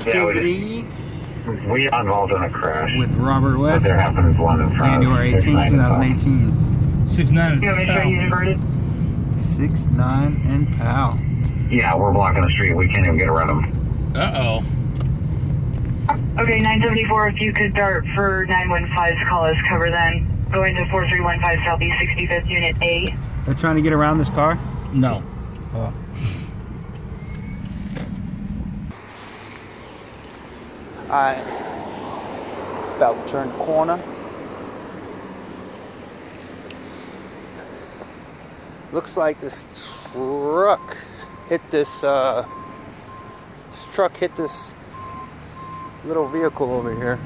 activity. We got involved in a crash. With Robert West. There happens one in front January 18, 2018. 6'9". You want me to show you diverted? 6'9" and PAL. Yeah, we're blocking the street. We can't even get around them. Uh-oh. Okay, 974, if you could dart for 915's call us cover then. Going to 4315 Southeast 65th Unit A. They're trying to get around this car? No. Oh. Alright. About to turn the corner. Looks like this truck hit this little vehicle over here.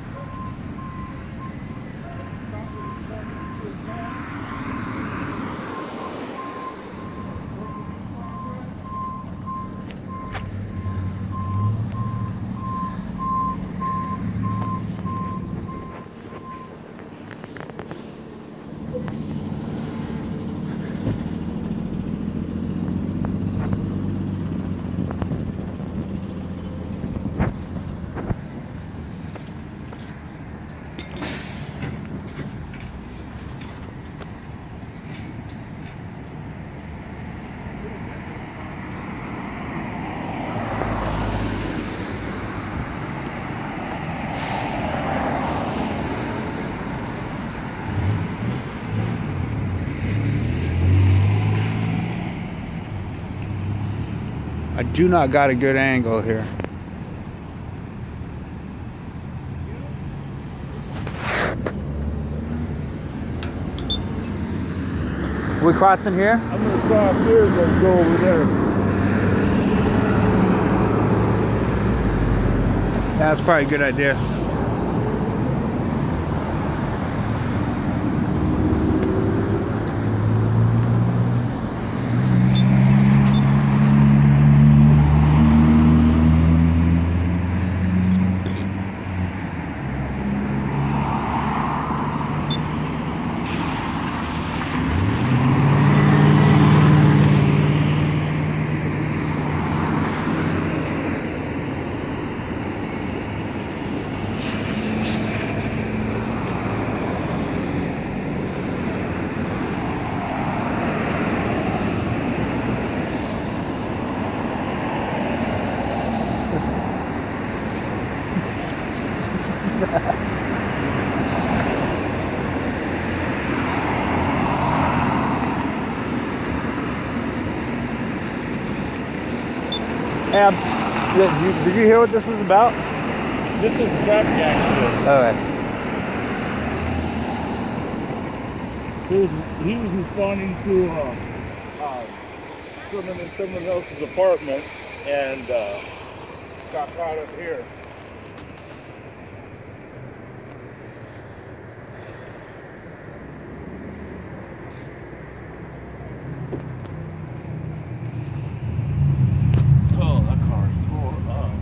I do not got a good angle here. We crossing here? I'm gonna cross here and then go over there. Yeah, that's probably a good idea. Abs, did you hear what this was about? This is a traffic accident. He was responding to someone in someone else's apartment and got caught up here. Oh, that car is tore up.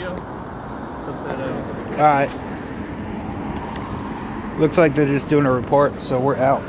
video. Put that out. Alright. Looks like they're just doing a report, so we're out.